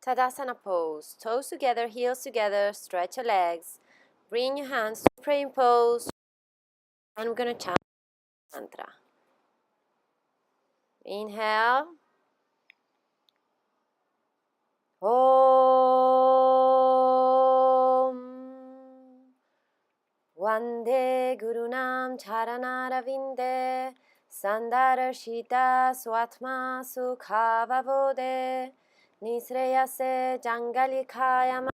Tadasana pose. Toes together, heels together, stretch your legs. Bring your hands to praying pose. And we're going to chant mantra. Inhale. Om Vande Gurunam Charanaravinda Sandarashita Swatma Sukhavavode Nisreyase Jangalikayama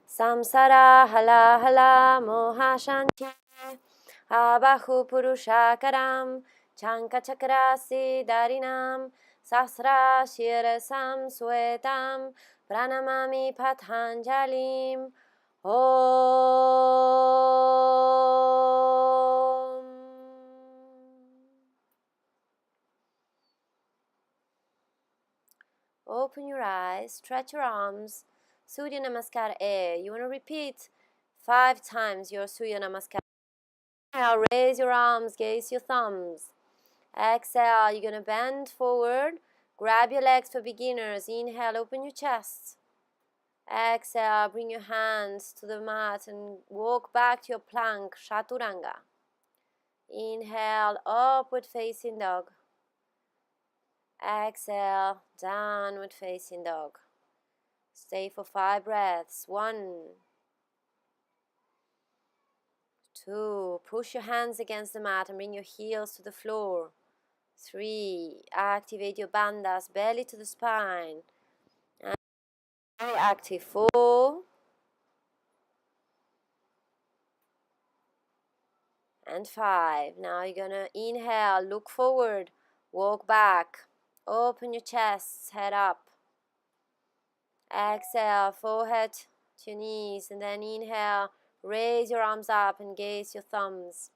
Samsara Hala Hala Mohashanti Abahu Purushakaram Chankachakrasi Darinam Sasra Shirasam Swetam Pranamami Pathanjalim Om. Open your eyes, stretch your arms. Surya Namaskar A. You want to repeat 5 times your Surya Namaskar. Inhale, raise your arms, gaze your thumbs. Exhale, you're going to bend forward. Grab your legs for beginners. Inhale, open your chest. Exhale, bring your hands to the mat and walk back to your plank, Chaturanga. Inhale, upward facing dog. Exhale, downward facing dog. Stay for 5 breaths. 1, 2, push your hands against the mat and bring your heels to the floor. 3, activate your bandhas, belly to the spine. And very active. 4, and 5. Now you're gonna inhale, look forward, walk back, open your chest, head up. Exhale, forehead to your knees, and then inhale, raise your arms up and gaze your thumbs.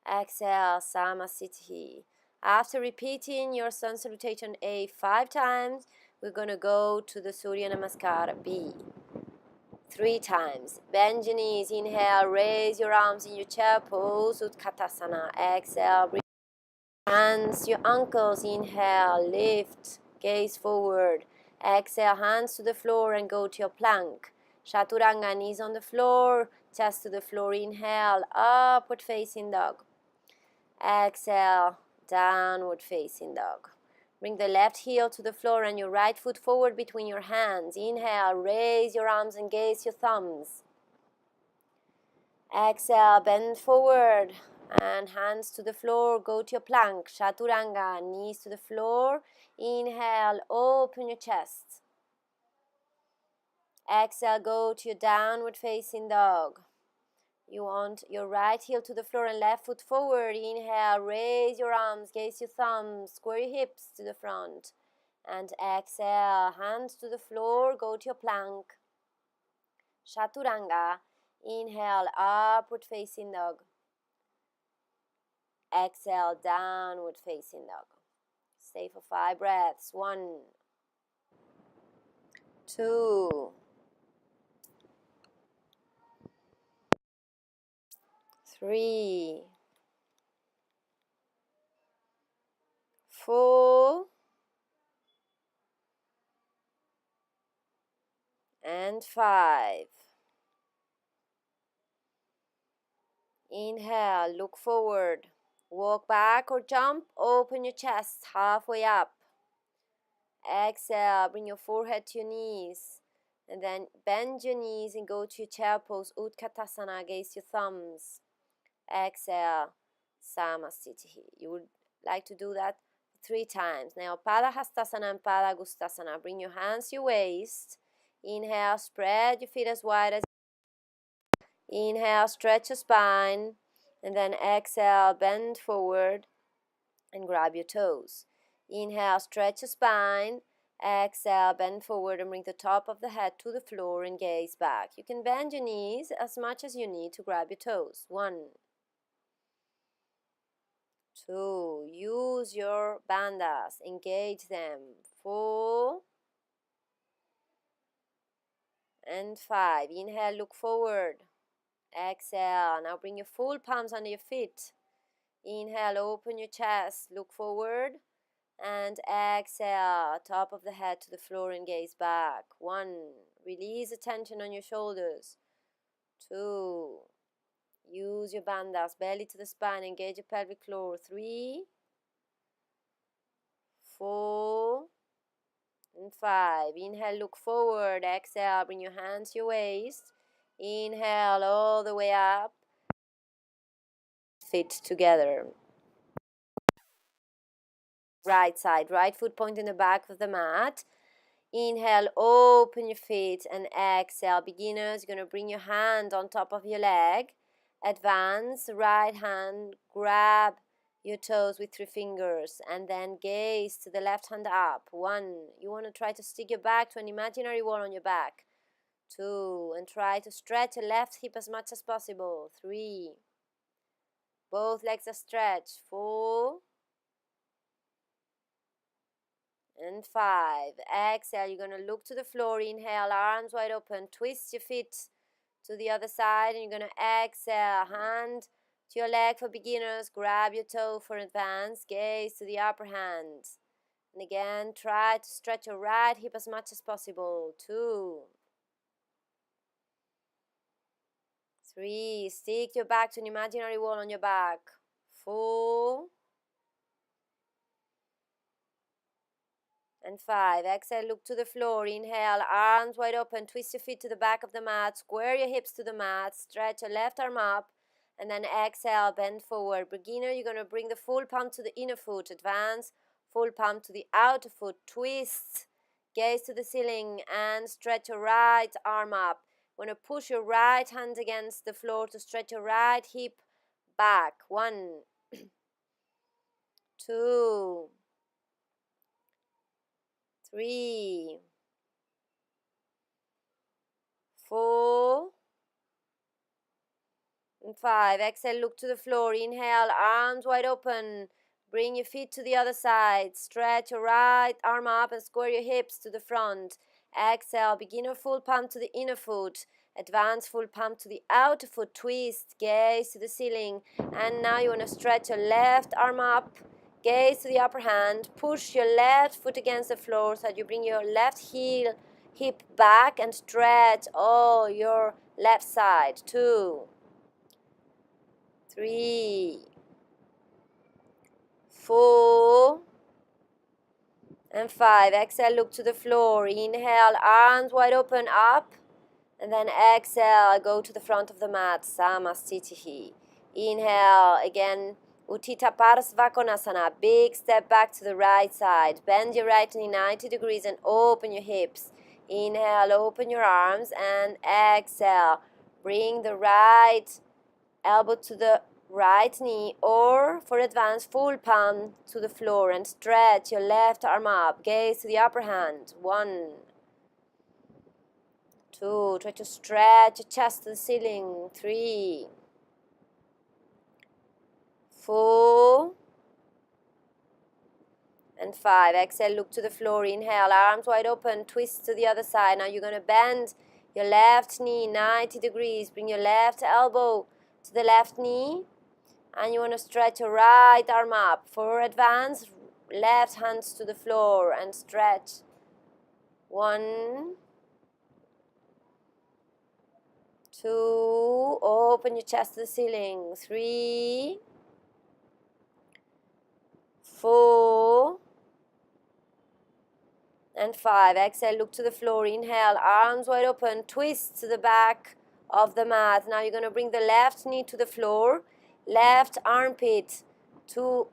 Exhale, Samasthiti. After repeating your sun salutation A 5 times, we're going to go to the Surya Namaskar B 3 times. Bend your knees, inhale, raise your arms in your chair pose, Utkatasana. Exhale, bring your hands, your ankles, inhale, lift, gaze forward. Exhale, hands to the floor and go to your plank. Chaturanga, knees on the floor, chest to the floor, inhale, upward facing dog. Exhale, downward facing dog. Bring the left heel to the floor and your right foot forward between your hands. Inhale, raise your arms and gaze your thumbs. Exhale, bend forward and hands to the floor. Go to your plank, Chaturanga, knees to the floor. Inhale, open your chest. Exhale, go to your downward facing dog. You want your right heel to the floor and left foot forward. Inhale, raise your arms, gaze your thumbs, square your hips to the front. And exhale, hands to the floor, go to your plank. Chaturanga. Inhale, upward facing dog. Exhale, downward facing dog. Stay for 5 breaths. 1, 2, 3, 4, and 5. Inhale, look forward. Walk back or jump, open your chest halfway up. Exhale, bring your forehead to your knees. And then bend your knees and go to your chair pose, Utkatasana, gaze your thumbs. Exhale, Samasthiti. You would like to do that 3 times. Now, Padahastasana and Padagustasana. Bring your hands to your waist. Inhale, spread your feet as wide as. Inhale, stretch your spine. And then exhale, bend forward and grab your toes. Inhale, stretch your spine. Exhale, bend forward and bring the top of the head to the floor and gaze back. You can bend your knees as much as you need to grab your toes. 1, 2, use your bandhas, engage them. 4, and 5. Inhale, look forward. Exhale, now bring your full palms under your feet. Inhale, open your chest, look forward. And exhale, top of the head to the floor and gaze back. 1, release the tension on your shoulders. 2, use your bandhas, belly to the spine, engage your pelvic floor. 3, 4, and 5. Inhale, look forward. Exhale, bring your hands to your waist. Inhale all the way up. Feet together. Right side, right foot pointing the back of the mat. Inhale, open your feet, and exhale. Beginners, you're going to bring your hand on top of your leg. Advance, right hand, grab your toes with 3 fingers, and then gaze to the left hand up. 1, you want to try to stick your back to an imaginary wall on your back. 2, and try to stretch your left hip as much as possible. 3, both legs are stretched. 4, and 5. Exhale, you're going to look to the floor. Inhale, arms wide open. Twist your feet to the other side, and you're going to exhale. Hand to your leg for beginners. Grab your toe for advanced. Gaze to the upper hand. And again, try to stretch your right hip as much as possible. 2, 3, stick your back to an imaginary wall on your back. 4, and 5. Exhale, look to the floor. Inhale, arms wide open. Twist your feet to the back of the mat. Square your hips to the mat. Stretch your left arm up. And then exhale, bend forward. Beginner, you're going to bring the full palm to the inner foot. Advance, full palm to the outer foot. Twist, gaze to the ceiling, and stretch your right arm up. You want to push your right hand against the floor to stretch your right hip back. 1, 2, 3, 4, and 5. Exhale, look to the floor. Inhale, arms wide open. Bring your feet to the other side. Stretch your right arm up and square your hips to the front. Exhale, beginner full palm to the inner foot. Advance full palm to the outer foot. Twist, gaze to the ceiling. And now you want to stretch your left arm up. Gaze to the upper hand. Push your left foot against the floor so that you bring your left hip back and stretch all your left side. 2, 3, 4, and 5. Exhale, look to the floor. Inhale, arms wide open up. And then exhale, go to the front of the mat, Samasthiti. Inhale, again, Utthita Parsvakonasana. Big step back to the right side. Bend your right knee 90 degrees and open your hips. Inhale, open your arms, and exhale. Bring the right elbow to the right knee, or for advanced, full palm to the floor, and stretch your left arm up. Gaze to the upper hand. 1, 2, try to stretch your chest to the ceiling. 3, 4, and 5. Exhale, look to the floor. Inhale, arms wide open, twist to the other side. Now you're going to bend your left knee 90 degrees. Bring your left elbow to the left knee. And you want to stretch your right arm up. For advance, left hands to the floor and stretch. 1, 2, open your chest to the ceiling. 3, 4, and 5. Exhale, look to the floor. Inhale, arms wide open, twist to the back of the mat. Now you're going to bring the left knee to the floor. Left armpit to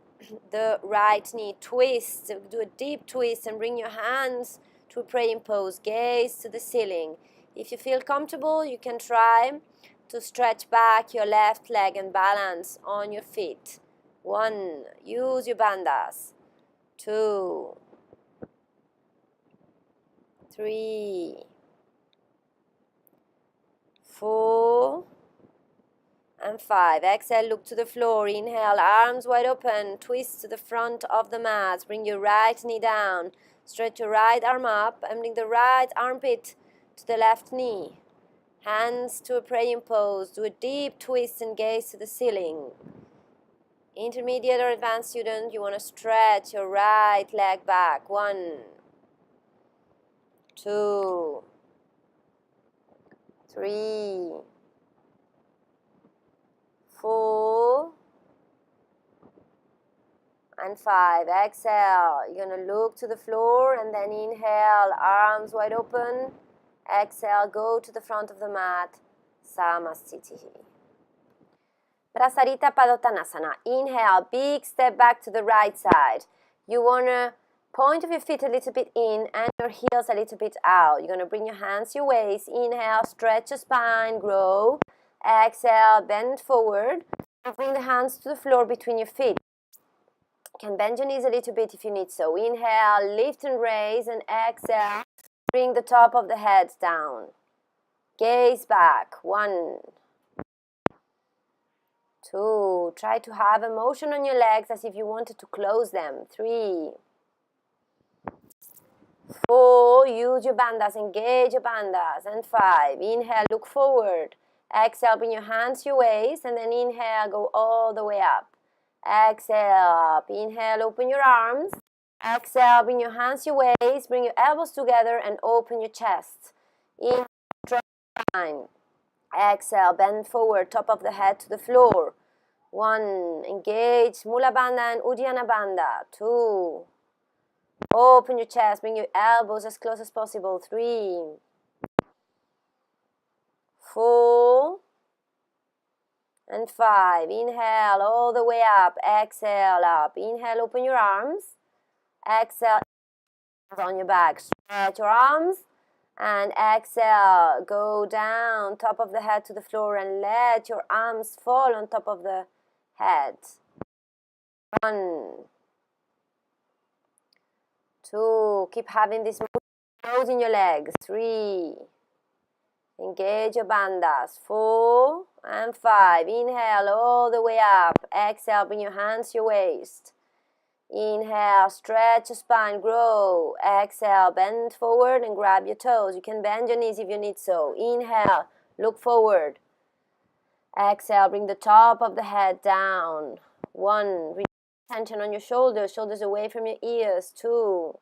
the right knee. Twist, do a deep twist and bring your hands to a praying pose. Gaze to the ceiling. If you feel comfortable, you can try to stretch back your left leg and balance on your feet. 1, use your bandhas. 2, 3, 4, and 5. Exhale, look to the floor. Inhale, arms wide open. Twist to the front of the mat. Bring your right knee down. Stretch your right arm up and bring the right armpit to the left knee. Hands to a praying pose. Do a deep twist and gaze to the ceiling. Intermediate or advanced student, you want to stretch your right leg back. 1, 2, 3, 4, and 5. Exhale. You're going to look to the floor and then inhale, arms wide open. Exhale, go to the front of the mat. Samasthiti. Prasarita Padottanasana. Inhale, big step back to the right side. You want to point of your feet a little bit in and your heels a little bit out. You're going to bring your hands to your waist. Inhale, stretch your spine, grow. Exhale, bend forward. Bring the hands to the floor between your feet. You can bend your knees a little bit if you need so. Inhale, lift and raise, and exhale, bring the top of the head down. Gaze back. 1, 2, try to have a motion on your legs as if you wanted to close them. 3, 4, use your bandhas, engage your bandhas. And 5, inhale, look forward. Exhale, bring your hands to your waist, and then inhale, go all the way up. Exhale up. Inhale, open your arms. Exhale, bring your hands to your waist, bring your elbows together and open your chest. Inhale, straight spine. Exhale, bend forward, top of the head to the floor. 1, engage Mula Bandha and Uddiyana Bandha. 2, open your chest, bring your elbows as close as possible. 3, 4, and 5. Inhale all the way up. Exhale up. Inhale, open your arms. Exhale, on your back. Stretch your arms. And exhale, go down, top of the head to the floor, and let your arms fall on top of the head. 1, 2, keep having this movement in your legs. 3, engage your bandhas. 4 and 5. Inhale all the way up. Exhale, bring your hands to your waist. Inhale, stretch your spine, grow. Exhale, bend forward and grab your toes. You can bend your knees if you need so. Inhale, look forward. Exhale, bring the top of the head down. 1, reach tension on your shoulders, shoulders away from your ears. 2,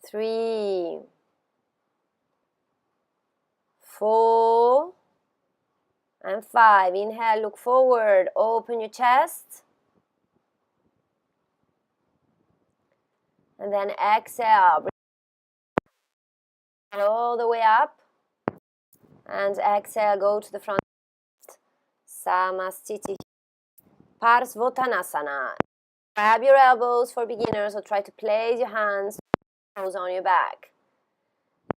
3, 4, and 5. Inhale, look forward, open your chest. And then exhale, bring all the way up. And exhale, go to the front. Samasthiti. Parsvottanasana. Grab your elbows for beginners or try to place your hands on your back.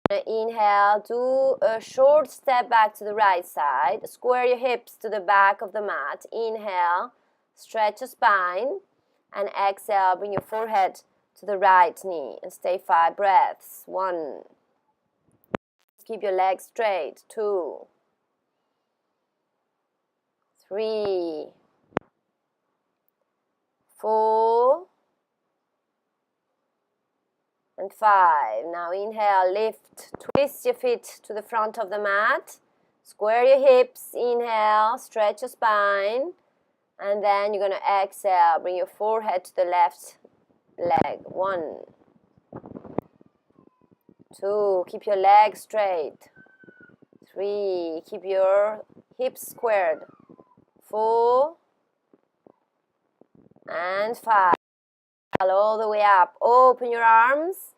Inhale, do a short step back to the right side. Square your hips to the back of the mat. Inhale, stretch your spine. And exhale, bring your forehead to the right knee and stay 5 breaths. 1, keep your legs straight. 2, 3, 4, and 5. Now inhale, lift, twist your feet to the front of the mat. Square your hips. Inhale, stretch your spine. And then you're going to exhale, bring your forehead to the left leg. 1, 2, keep your legs straight. 3, keep your hips squared. 4, and 5. All the way up. Open your arms.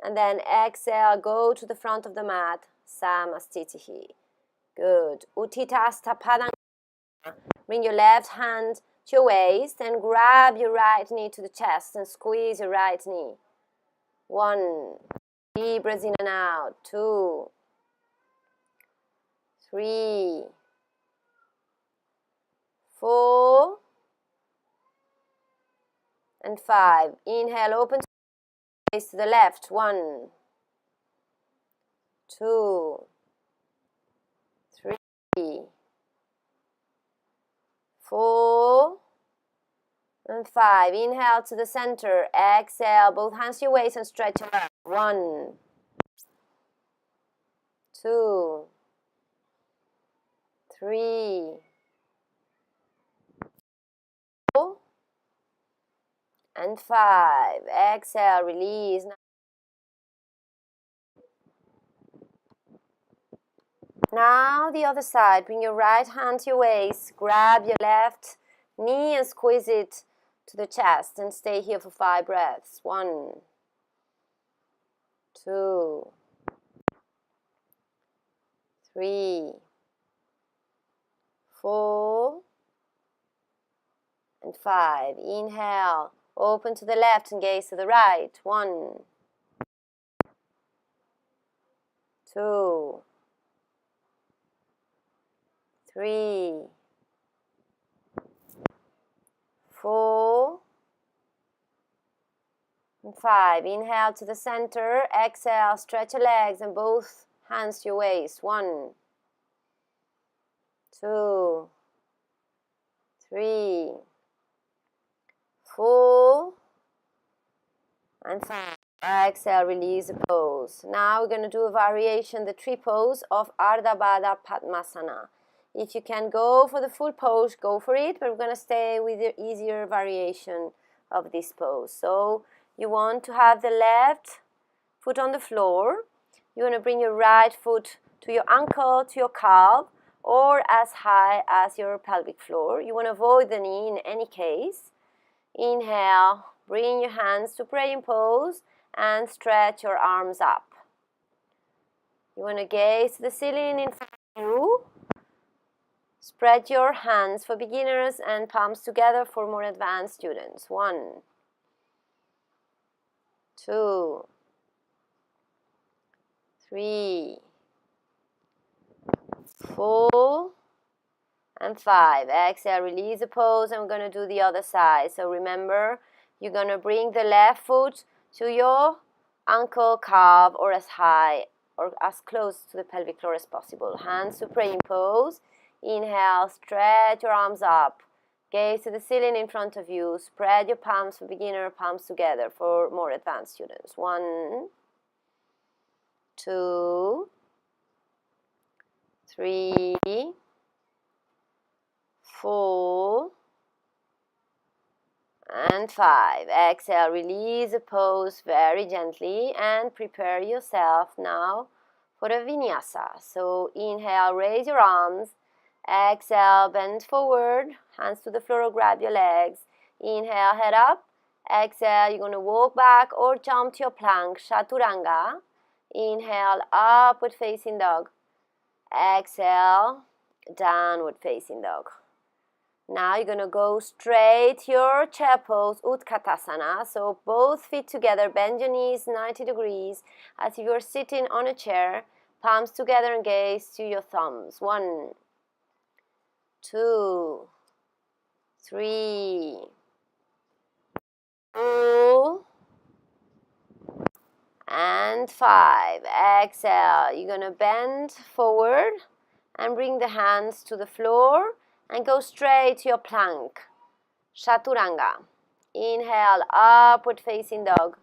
And then exhale, go to the front of the mat. Samasthiti. Good. Utthita Stha Padangana. Bring your left hand to your waist and grab your right knee to the chest and squeeze your right knee. 1, deep breath in and out. 2, 3, 4, and 5. Inhale, open face to the left. 1, 2, 3, 4, and 5. Inhale to the center. Exhale, both hands to your waist and stretch your arms. 1, 2, 3, and 5. Exhale, release. Now the other side. Bring your right hand to your waist. Grab your left knee and squeeze it to the chest. And stay here for 5 breaths. 1, 2, 3, 4, and 5. Inhale. Open to the left and gaze to the right. 1, 2, 3, 4, and 5. Inhale to the center. Exhale. Stretch your legs and both hands to your waist. 1, 2, 3, 4, and 5. Exhale, release the pose. Now we're going to do a variation, the 3 pose of Ardha Baddha Padmasana. If you can go for the full pose, go for it, but we're going to stay with the easier variation of this pose. So you want to have the left foot on the floor. You want to bring your right foot to your ankle, to your calf, or as high as your pelvic floor. You want to avoid the knee in any case. Inhale, bring your hands to praying pose and stretch your arms up. You want to gaze to the ceiling in front of you. Spread your hands for beginners and palms together for more advanced students. 1, 2, 3, 4, and 5. Exhale, release the pose, and we're going to do the other side. So remember, you're going to bring the left foot to your ankle, calf, or as high or as close to the pelvic floor as possible. Hands to praying pose. Inhale, stretch your arms up. Gaze to the ceiling in front of you. Spread your palms for beginner, palms together for more advanced students. 1, 2, 3, 4, and 5. Exhale, release the pose very gently and prepare yourself now for a vinyasa. So inhale, raise your arms. Exhale, bend forward, hands to the floor or grab your legs. Inhale, head up. Exhale, you're going to walk back or jump to your plank, chaturanga. Inhale, upward facing dog. Exhale, downward facing dog. Now you're going to go straight to your chair pose, Utkatasana. So both feet together, bend your knees 90 degrees as if you're sitting on a chair. Palms together and gaze to your thumbs. 1, 2, 3, 4, and 5. Exhale. You're going to bend forward and bring the hands to the floor and go straight to your plank, chaturanga. Inhale, upward facing dog.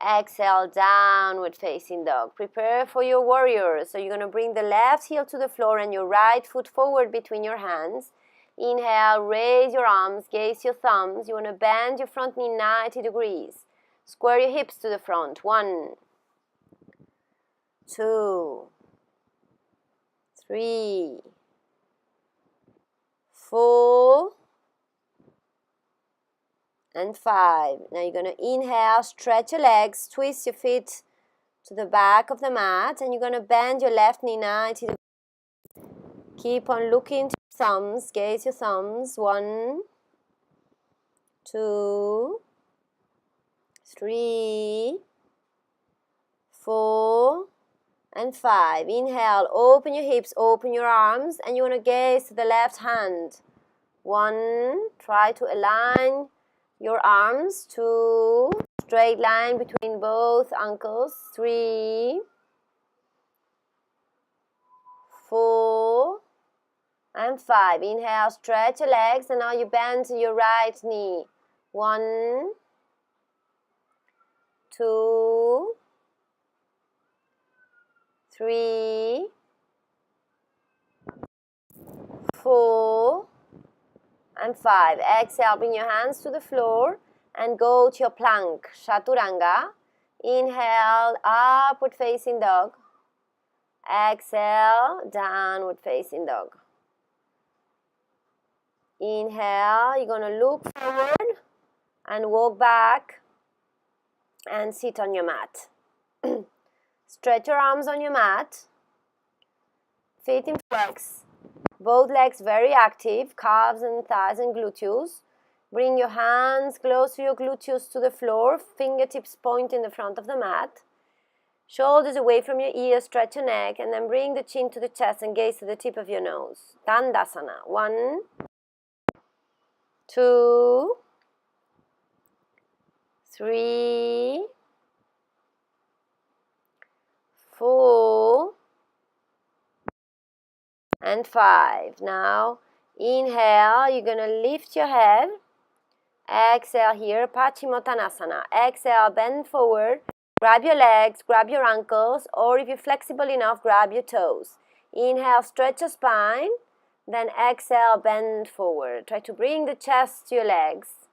Exhale, downward facing dog. Prepare for your warrior. So you're going to bring the left heel to the floor and your right foot forward between your hands. Inhale, raise your arms, gaze your thumbs. You want to bend your front knee 90 degrees. Square your hips to the front. 1, 2, 3, 4, and 5. Now you're going to inhale, stretch your legs, twist your feet to the back of the mat, and you're going to bend your left knee 90 degrees. Keep on looking to your thumbs, gaze your thumbs. 1, 2, 3, 4, and 5. Inhale, open your hips, open your arms, and you want to gaze to the left hand. 1, try to align your arms to straight line between both ankles. 3, 4, and 5. Inhale, stretch your legs, and now you bend to your right knee. 1, 2, 3, 4, and 5. Exhale, bring your hands to the floor and go to your plank, Chaturanga. Inhale, upward facing dog. Exhale, downward facing dog. Inhale, you're going to look forward and walk back and sit on your mat. Stretch your arms on your mat. Feet in flex. Both legs very active, calves and thighs and gluteus. Bring your hands close to your gluteus to the floor, fingertips point in the front of the mat. Shoulders away from your ears, stretch your neck, and then bring the chin to the chest and gaze to the tip of your nose. Dandasana. 1, 2, 3, 4, and 5. Now, inhale, you're going to lift your head. Exhale here, Paschimottanasana. Exhale, bend forward. Grab your legs, grab your ankles, or if you're flexible enough, grab your toes. Inhale, stretch your spine. Then exhale, bend forward. Try to bring the chest to your legs.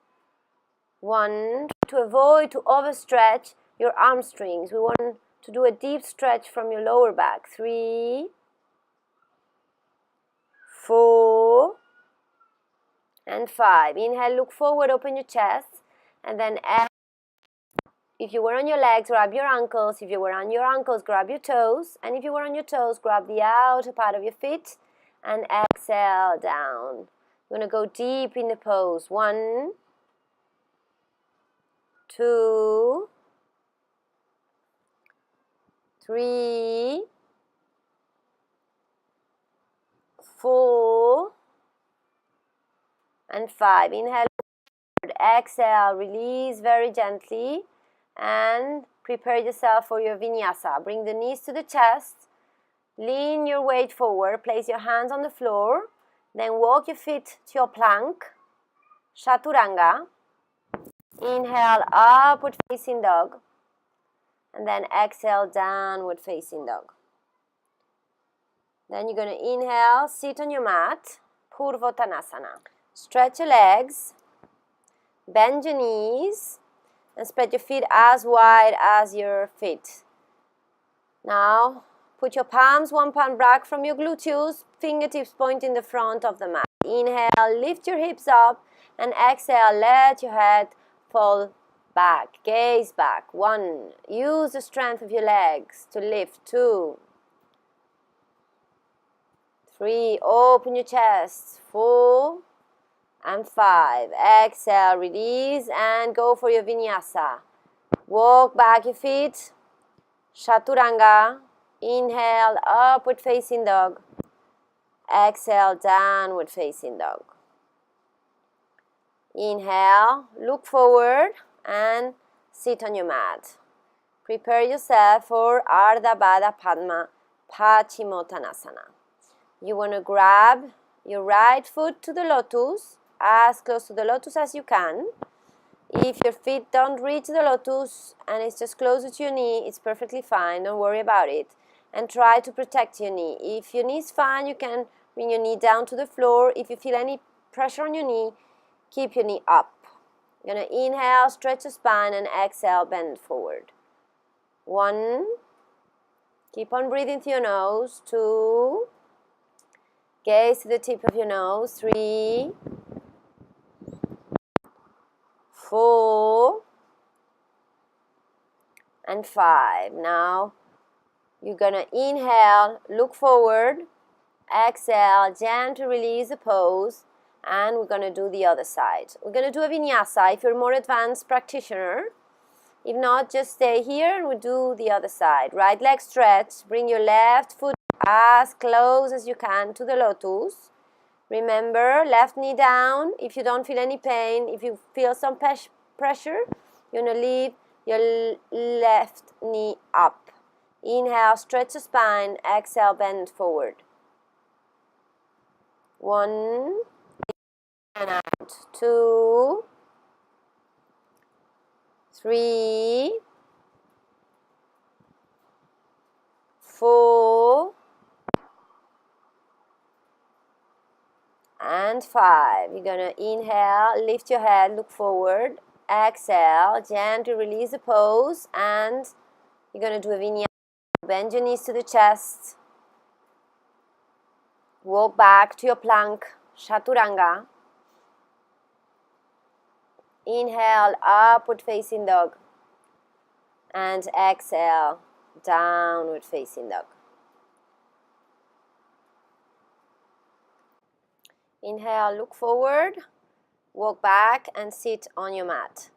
1, to avoid to overstretch your hamstrings. We want to do a deep stretch from your lower back. 3, 4, and 5. Inhale, look forward, open your chest, and then exhale. If you were on your legs, grab your ankles. If you were on your ankles, grab your toes. And if you were on your toes, grab the outer part of your feet and exhale down. You're going to go deep in the pose. 1, 2, 3, 4, and 5. Inhale, exhale, release very gently, and prepare yourself for your vinyasa. Bring the knees to the chest, lean your weight forward, place your hands on the floor, then walk your feet to your plank, Chaturanga. Inhale, upward facing dog, and then exhale, downward facing dog. Then you're going to inhale, sit on your mat, Purvottanasana. Stretch your legs, bend your knees, and spread your feet as wide as your feet. Now, put your palms 1 palm back from your gluteus, fingertips point in the front of the mat. Inhale, lift your hips up, and exhale, let your head fall back, gaze back. 1, use the strength of your legs to lift. 2, 3, open your chest. 4, and 5. Exhale, release, and go for your vinyasa. Walk back your feet, Chaturanga. Inhale, upward facing dog. Exhale, downward facing dog. Inhale, look forward and sit on your mat. Prepare yourself for Ardha Baddha Padma Paschimottanasana. You want to grab your right foot to the lotus, as close to the lotus as you can. If your feet don't reach the lotus and it's just closer to your knee, it's perfectly fine, don't worry about it. And try to protect your knee. If your knee is fine, you can bring your knee down to the floor. If you feel any pressure on your knee, keep your knee up. You're going to inhale, stretch your spine, and exhale, bend forward. 1, keep on breathing through your nose. 2, gaze to the tip of your nose. 3, 4, and 5. Now, you're going to inhale, look forward, exhale, gently release the pose, and we're going to do the other side. We're going to do a vinyasa if you're a more advanced practitioner. If not, just stay here and we'll do the other side. Right leg stretch, bring your left foot as close as you can to the lotus. Remember, left knee down. If you don't feel any pain, if you feel some pressure, you're going to leave your left knee up. Inhale, stretch the spine. Exhale, bend forward. 1, and out. 2, 3, 4, and 5. You're going to inhale, lift your head, look forward. exhale, gently release the pose, and you're going to do a vinyasa. Bend your knees to the chest. Walk back to your plank, chaturanga. Inhale, upward facing dog. And exhale, downward facing dog. Inhale, look forward. Walk back and sit on your mat.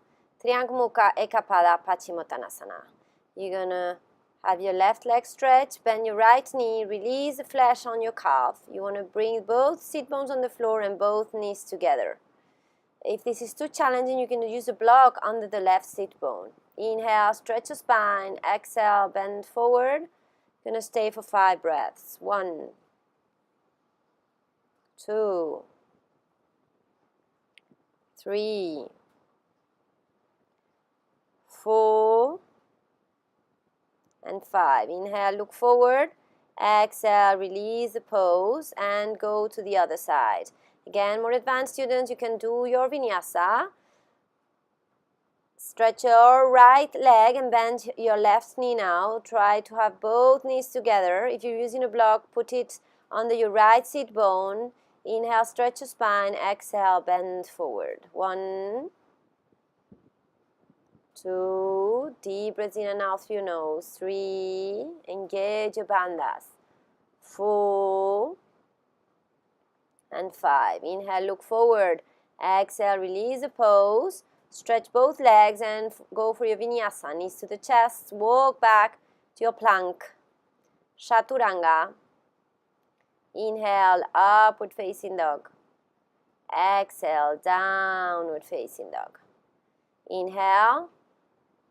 Triangolo Mukha Ekapada Paschimottanasana. You're going to have your left leg stretch, bend your right knee, release the flesh on your calf. You want to bring both sit bones on the floor and both knees together. If this is too challenging, you can use a block under the left sit bone. Inhale, stretch your spine. Exhale, bend forward. You're going to stay for 5 breaths. 1, 2, 3, 4, and 5. Inhale, look forward. Exhale, release the pose and go to the other side. Again, more advanced students, you can do your vinyasa. Stretch your right leg and bend your left knee now. Try to have both knees together. If you're using a block, put it under your right sit bone. Inhale, stretch your spine. Exhale, bend forward. 1, 2, deep breaths in and out through your nose. 3, engage your bandhas. 4, and 5. Inhale, look forward. Exhale, release the pose. Stretch both legs and go for your vinyasa. Knees to the chest. Walk back to your plank. Chaturanga. Inhale, upward facing dog. Exhale, downward facing dog. Inhale,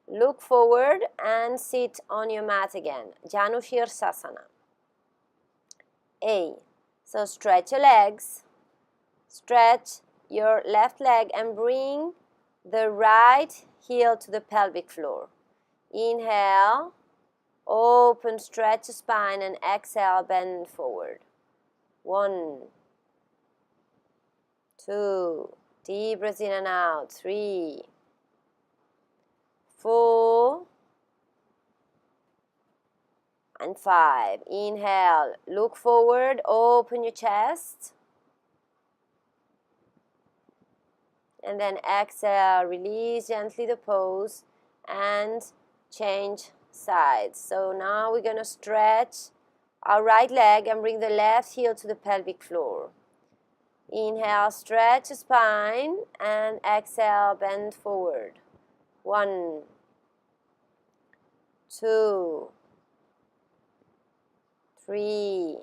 look forward and sit on your mat again. Janu Shirsasana. A. So stretch your legs. Stretch your left leg and bring the right heel to the pelvic floor. Inhale, open, stretch the spine, and exhale, bend forward. 1, 2, deep breath in and out. 3, 4, and 5. Inhale, look forward, open your chest. And then exhale, release gently the pose and change sides. So now we're going to stretch our right leg and bring the left heel to the pelvic floor. Inhale, stretch the spine and exhale, bend forward. 1, 2, 3,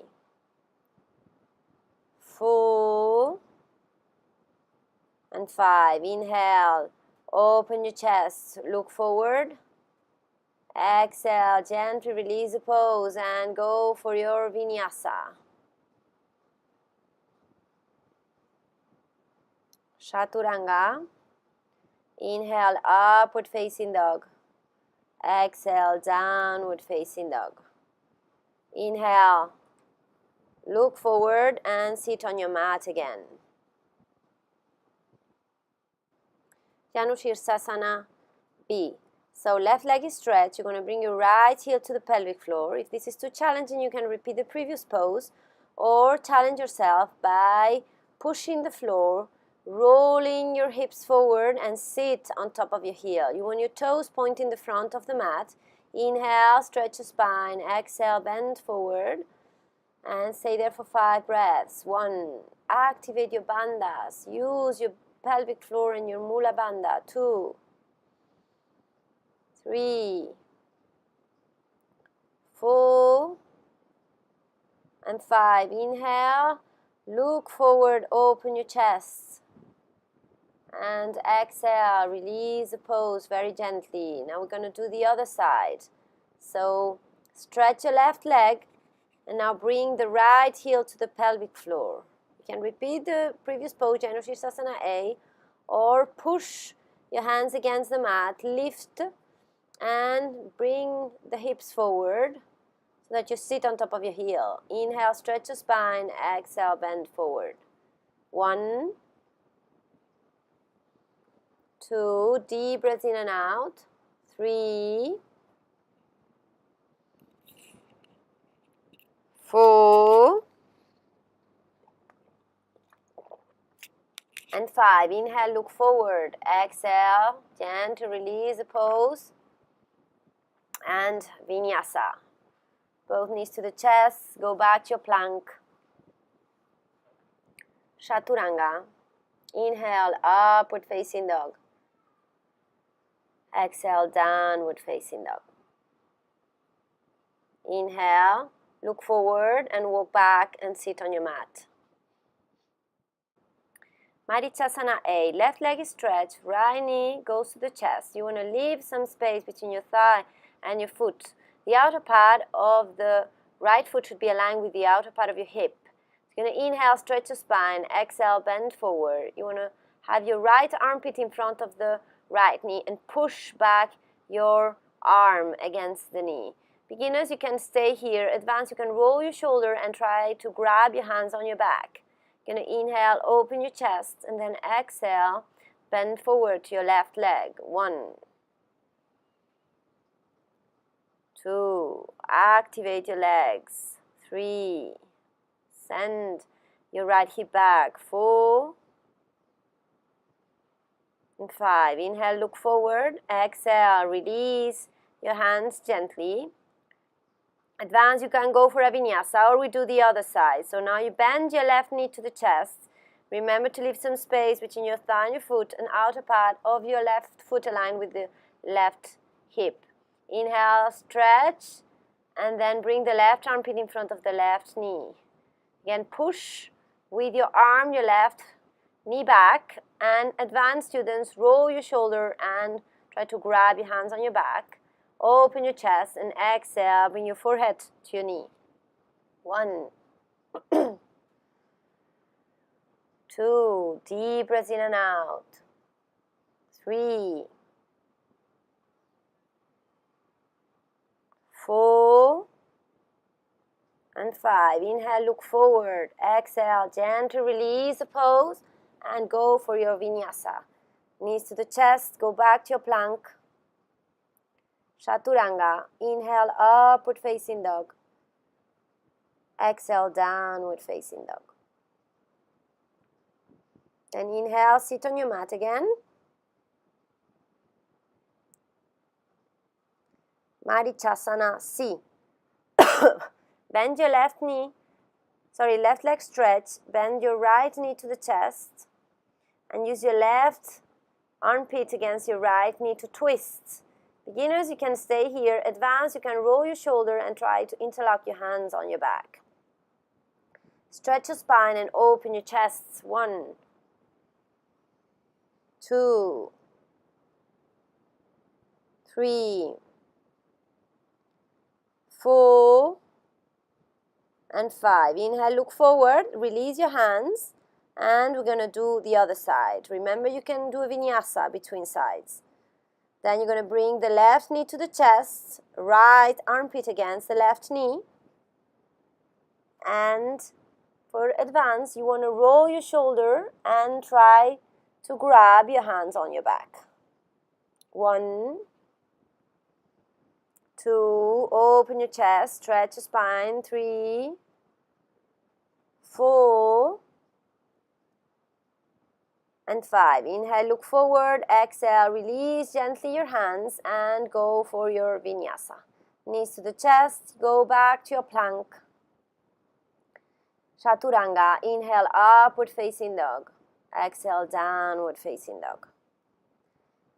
4, and 5. Inhale, open your chest, look forward. Exhale, gently release the pose and go for your vinyasa. Chaturanga. Inhale, upward facing dog. Exhale, downward facing dog. Inhale, look forward and sit on your mat again. Janu Shirsasana B. So left leg is stretched. You're going to bring your right heel to the pelvic floor. If this is too challenging, you can repeat the previous pose or challenge yourself by pushing the floor, rolling your hips forward and sit on top of your heel. You want your toes pointing the front of the mat. Inhale, stretch the spine. Exhale, bend forward and stay there for 5 breaths. 1, activate your bandhas. Use your pelvic floor and your Mula Bandha. 2, 3, 4, and 5. Inhale, look forward, open your chest. And exhale, release the pose very gently. Now we're going to do the other side. So stretch your left leg and now bring the right heel to the pelvic floor. You can repeat the previous pose, Janu Shirsasana A, or push your hands against the mat, lift and bring the hips forward so that you sit on top of your heel. Inhale, stretch your spine. Exhale, bend forward. 1, 2, deep breath in and out. 3, 4, and 5. Inhale, look forward. Exhale, gentle release the pose. And vinyasa. Both knees to the chest. Go back to your plank. Chaturanga. Inhale, upward facing dog. Exhale, downward facing dog. Inhale, look forward and walk back and sit on your mat. Marichyasana A. Left leg is stretched, right knee goes to the chest. You want to leave some space between your thigh and your foot. The outer part of the right foot should be aligned with the outer part of your hip. You're going to inhale, stretch your spine. Exhale, bend forward. You want to have your right armpit in front of the right knee and push back your arm against the knee. Beginners, you can stay here. Advanced, you can roll your shoulder and try to grab your hands on your back. You're going to inhale, open your chest, and then exhale, bend forward to your left leg. 1, 2, activate your legs. 3, send your right hip back. 4, and 5. Inhale, look forward. Exhale, release your hands gently. Advance, you can go for a vinyasa, or we do the other side. So now you bend your left knee to the chest. Remember to leave some space between your thigh and your foot, and outer part of your left foot aligned with the left hip. Inhale, stretch, and then bring the left armpit in front of the left knee. Again, push with your arm, your left knee back, and advanced students, roll your shoulder and try to grab your hands on your back. Open your chest and exhale, bring your forehead to your knee. 1, 2, deep breath in and out. 3, 4, and 5. Inhale, look forward. Exhale, gently release the pose and go for your vinyasa. Knees to the chest, go back to your plank. Chaturanga. Inhale, upward facing dog. Exhale, downward facing dog. Then inhale, sit on your mat again. Marichyasana C. Bend your left leg stretch. Bend your right knee to the chest. And use your left armpit against your right knee to twist. Beginners, you can stay here. Advanced, you can roll your shoulder and try to interlock your hands on your back. Stretch your spine and open your chests. 1, 2, 3, 4, and 5. Inhale, look forward, release your hands, and we're going to do the other side. Remember, you can do a vinyasa between sides. Then you're going to bring the left knee to the chest, right armpit against the left knee. And for advance, you want to roll your shoulder and try to grab your hands on your back. 1, 2, open your chest, stretch your spine. 3, 4, and 5. Inhale, look forward. Exhale, release gently your hands and go for your vinyasa. Knees to the chest, go back to your plank. Chaturanga. Inhale, upward facing dog. Exhale, downward facing dog.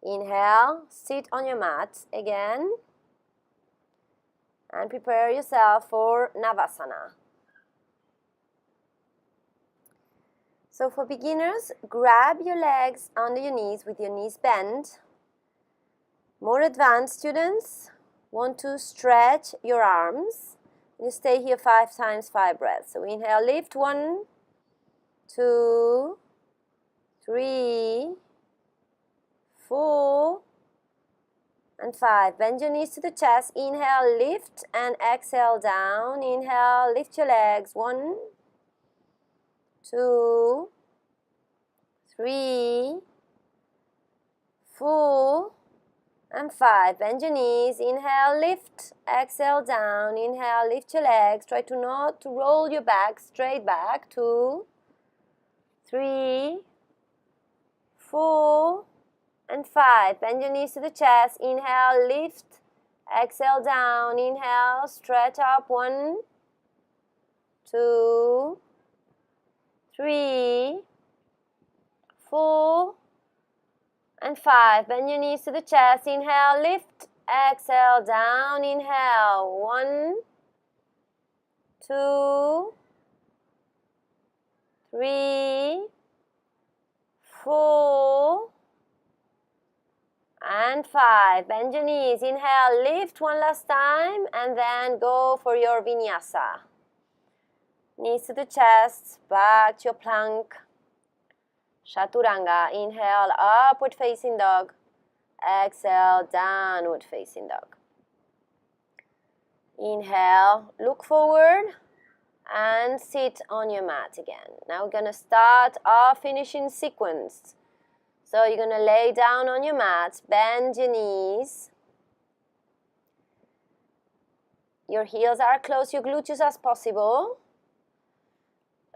Inhale, sit on your mat again. And prepare yourself for Navasana. So for beginners, grab your legs under your knees with your knees bent. More advanced students want to stretch your arms. You stay here 5 times, 5 breaths. So inhale, lift. 1, 2, 3, 4, and 5. Bend your knees to the chest. Inhale, lift, and exhale down. Inhale, lift your legs. 1, 2, 3, 4, and 5. Bend your knees. Inhale, lift. Exhale, down. Inhale, lift your legs. Try to not to roll your back, straight back. 2, 3, 4, and 5. Bend your knees to the chest. Inhale, lift. Exhale, down. Inhale, stretch up. 1, 2, 3, 4, and 5. Bend your knees to the chest. Inhale, lift. Exhale, down. Inhale. 1, 2, 3, 4, and 5. Bend your knees. Inhale, lift one last time, and then go for your vinyasa. Knees to the chest, back to your plank. Chaturanga. Inhale, upward facing dog. Exhale, downward facing dog. Inhale, look forward and sit on your mat again. Now we're going to start our finishing sequence. So you're going to lay down on your mat, bend your knees. Your heels are close to your glutes as possible.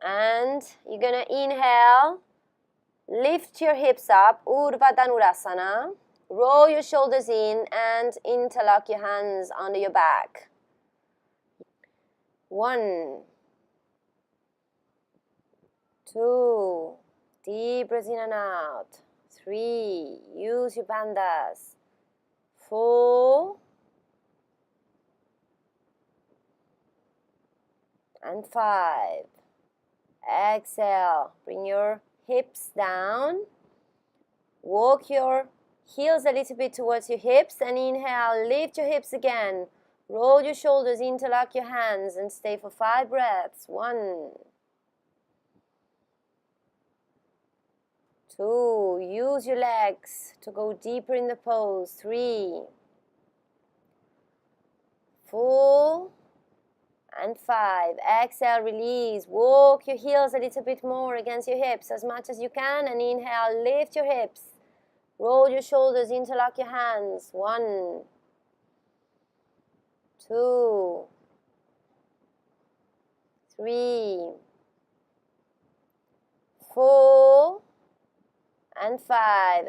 And you're going to inhale, lift your hips up, Urdhva Dhanurasana. Roll your shoulders in and interlock your hands under your back. 1, 2, deep breath in and out. 3, use your bandhas. 4, and 5. Exhale, bring your hips down. Walk your heels a little bit towards your hips and inhale, lift your hips again. Roll your shoulders, interlock your hands and stay for 5 breaths. 1, 2, use your legs to go deeper in the pose. 3, 4, and 5. Exhale, release. Walk your heels a little bit more against your hips as much as you can. And inhale, lift your hips. Roll your shoulders, interlock your hands. 1, 2, 3, 4, and 5.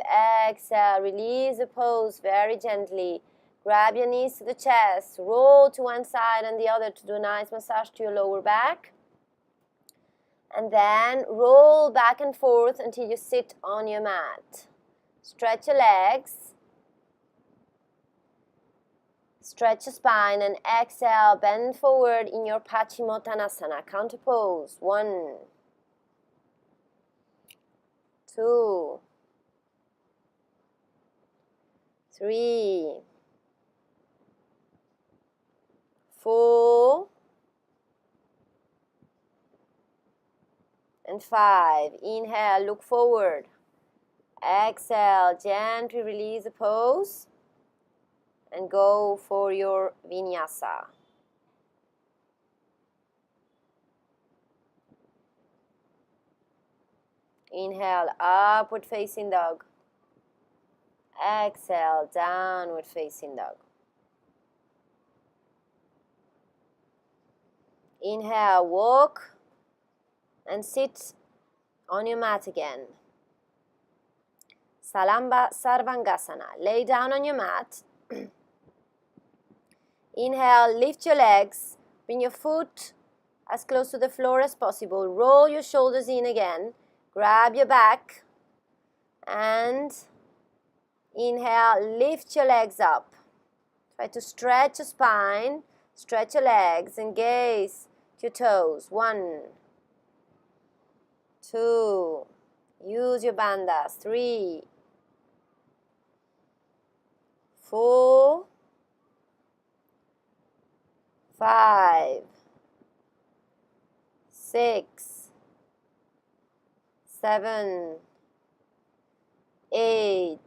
Exhale, release the pose very gently. Grab your knees to the chest, roll to one side and the other to do a nice massage to your lower back. And then roll back and forth until you sit on your mat. Stretch your legs. Stretch your spine and exhale, bend forward in your Paschimottanasana, counter pose. 1, 2, 3, 4, and 5. Inhale, look forward. Exhale, gently release the pose and go for your vinyasa. Inhale, upward facing dog. Exhale, downward facing dog. Inhale, walk and sit on your mat again. Salamba Sarvangasana. Lay down on your mat. Inhale, lift your legs. Bring your foot as close to the floor as possible. Roll your shoulders in again. Grab your back. And inhale, lift your legs up. Try to stretch your spine. Stretch your legs and gaze your toes. 1, 2, use your bandhas. 3, 4, 5, 6, 7, 8,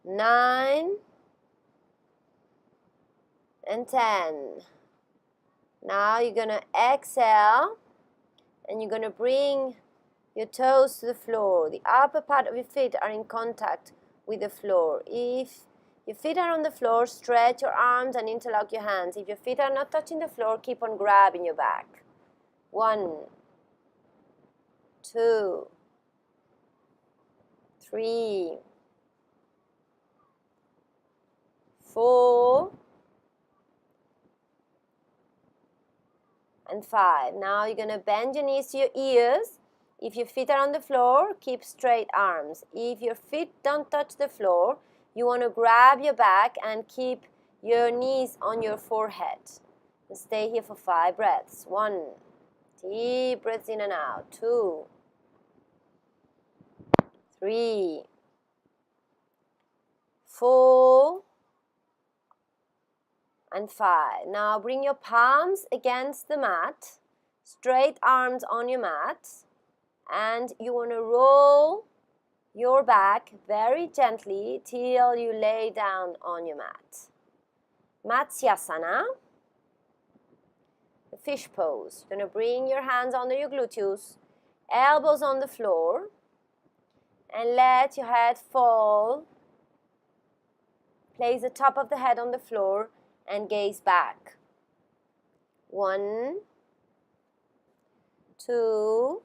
9, and 10. Now you're going to exhale and you're going to bring your toes to the floor. The upper part of your feet are in contact with the floor. If your feet are on the floor, stretch your arms and interlock your hands. If your feet are not touching the floor, keep on grabbing your back. 1, 2, 3, 4, and 5. Now you're going to bend your knees to your ears. If your feet are on the floor, keep straight arms. If your feet don't touch the floor, you want to grab your back and keep your knees on your forehead. And stay here for 5 breaths. 1, deep breaths in and out. 2, 3, 4, and 5. Now bring your palms against the mat, straight arms on your mat, and you want to roll your back very gently till you lay down on your mat. Matsyasana, the fish pose. You're going to bring your hands under your gluteus, elbows on the floor, and let your head fall. Place the top of the head on the floor and gaze back. 1, 2,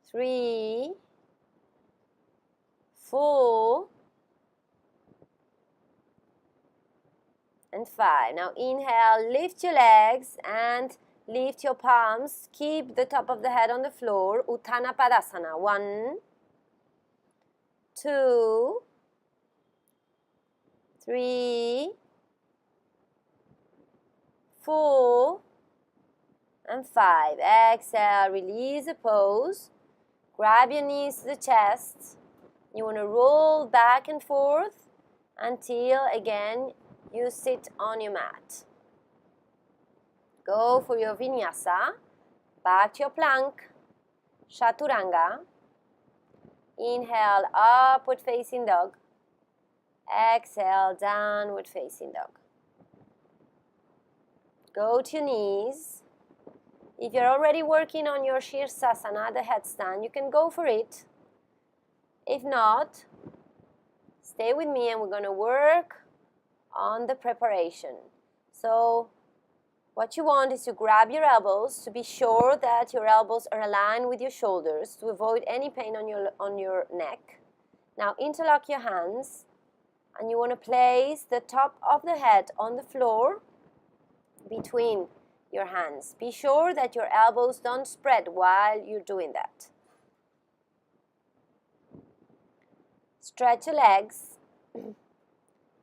3, 4, and 5. Now inhale, lift your legs and lift your palms. Keep the top of the head on the floor. Uttana Padasana. 1, 2, 3, 4, and 5. Exhale, release the pose. Grab your knees to the chest. You want to roll back and forth until again you sit on your mat. Go for your vinyasa. Back to your plank. Chaturanga. Inhale, upward facing dog. Exhale, downward facing dog. Go to your knees. If you're already working on your Shirsasana, the headstand, you can go for it. If not, stay with me and we're going to work on the preparation. So what you want is to grab your elbows to be sure that your elbows are aligned with your shoulders to avoid any pain on your neck. Now interlock your hands and you want to place the top of the head on the floor between your hands. Be sure that your elbows don't spread while you're doing that. Stretch your legs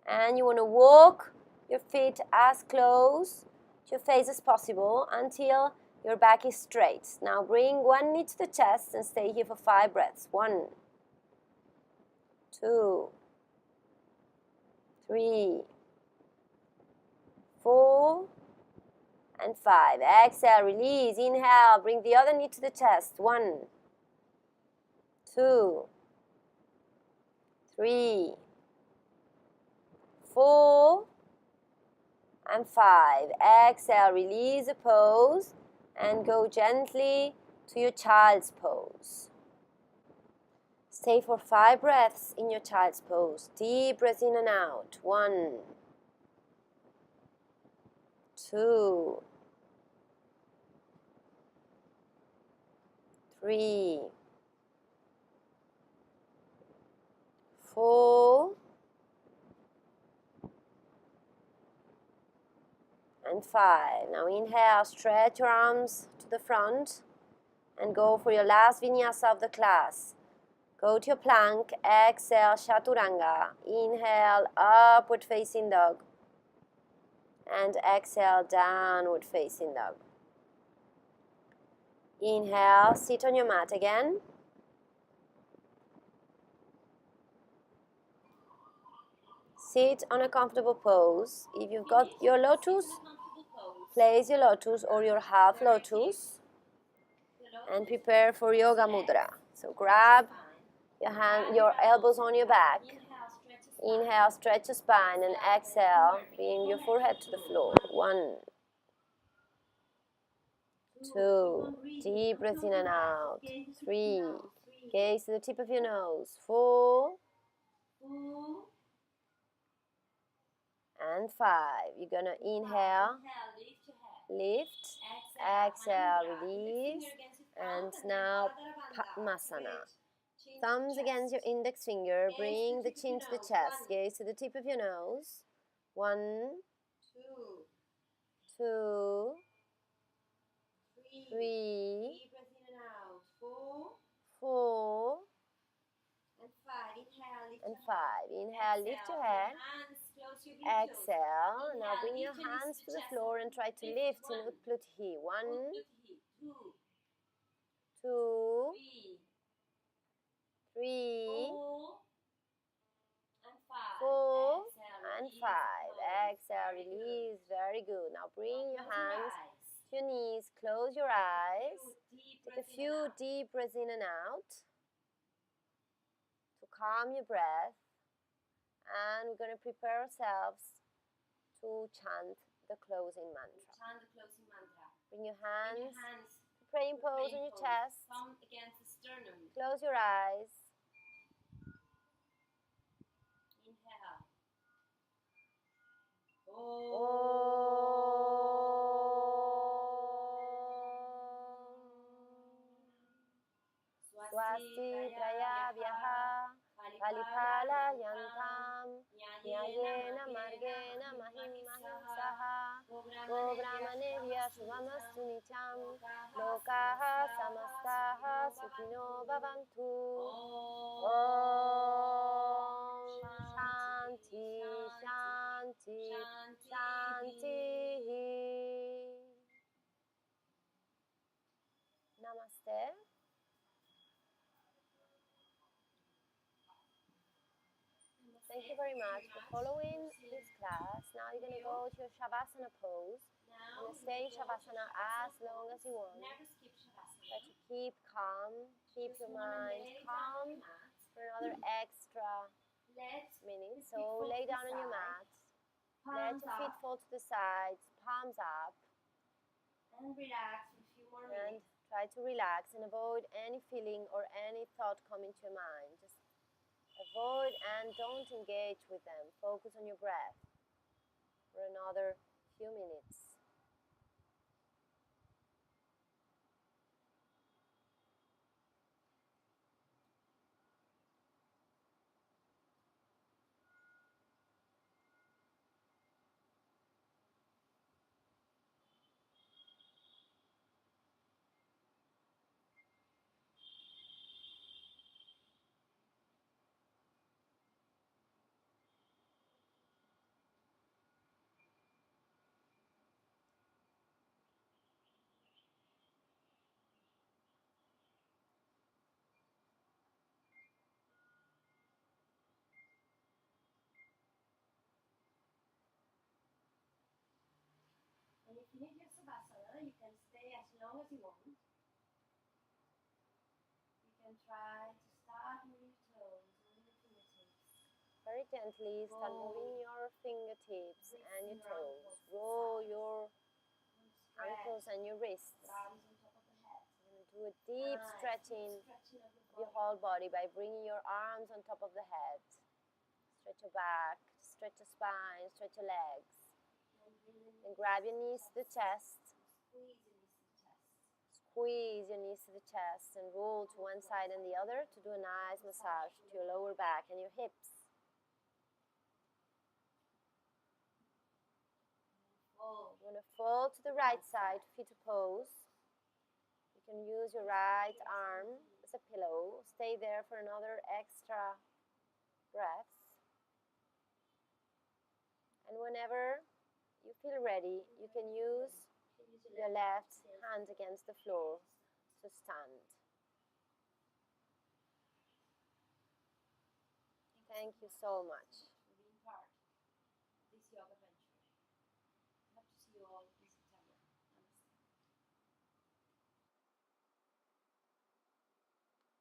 and you want to walk your feet as close to your face as possible until your back is straight. Now bring one knee to the chest and stay here for 5 breaths. 1, 2, 3, 4, and 5. Exhale, release, inhale, bring the other knee to the chest. 1, 2, 3, 4, and 5. Exhale, release the pose and go gently to your child's pose. Stay for 5 breaths in your child's pose. Deep breath in and out. 1, 2, 3, 4, and 5. Now inhale, stretch your arms to the front and go for your last vinyasa of the class. Go to your plank, exhale, chaturanga. Inhale, upward facing dog. And exhale, downward facing dog. Inhale, sit on your mat again. Sit on a comfortable pose. If you've got your lotus, place your lotus or your half lotus and prepare for yoga mudra. So grab your elbows on your back. Inhale, stretch your spine and exhale, bring your forehead to the floor. 1, 2, deep breath in and out. 3, gaze to the tip of your nose. 4, 4 and 5. You're gonna inhale, lift your head. lift, Exhale, exhale, Mudra. release, Index finger against your and thumb, now then Padmasana. Chin to Thumbs chest. against your index finger, Gaze to bring the the tip of chin your to the nose. chest, 1, gaze to the tip of your nose. 1, 2, 2, 3. 3, Deep breath in and out. 4 4, and 5. Inhale, lift and your 5. head. Inhale, lift your head. Hands close your glute. Exhale. Now Inhale, bring your lift your knees hands to to the the chest. floor and try to lift in Utpluthi. 1, Utpluthi. 2, 2, 3, 3, 4 and 5. 4, Exhale, and release 5. the toes. Exhale, Very release. good. Very good. Now bring your Close hands eyes. to your knees. Close your eyes. Deep Take a breath in and few out. deep breaths in and out to calm your breath. And we're going to prepare ourselves to chant the closing mantra. Chant the closing mantra. Bring your Bring your hands hands to praying to pose praying on your pose. chest. Thumb against the sternum. Close your eyes. Inhale. Swasti Prayavyaha Palipala Yantam Nyayena Margena Mahimsaha Gobramanevya Shubhamastu Nityam Lokaha Samastaha Sukhino Bhavantu. Om Shanti Shanti Shanti. Namaste. Thank you very much for following this class. Now you're going to go to your Shavasana pose. You're going to stay in Shavasana as long as you want. Never skip Shavasana. Try to keep calm, keep your mind calm for another extra minute. So lay down on your mat. Let your feet fall to the sides, palms up. And relax for a few more And minutes. try to relax and avoid any feeling or any thought coming to your mind. Just avoid and don't engage with them. Focus on your breath for another few minutes. And if you need your Savasana, you can stay as long as you want. You can try to start moving your toes, moving your fingertips. Very gently start moving your fingertips and your toes. Roll your ankles and your wrists. Arms on top of the head. And do a deep stretching of of your whole body by bringing your arms on top of the head. Stretch your back, stretch your spine, stretch your legs. And grab your knees to the chest. Squeeze your knees to the chest and roll to one side and the other to do a nice massage to your lower back and your hips. You're going to fall to the right side, feet to pose. You can use your right arm as a pillow. Stay there for another extra breaths. And whenever you feel ready, you can use your left hand against the floor to stand. Thank you so much.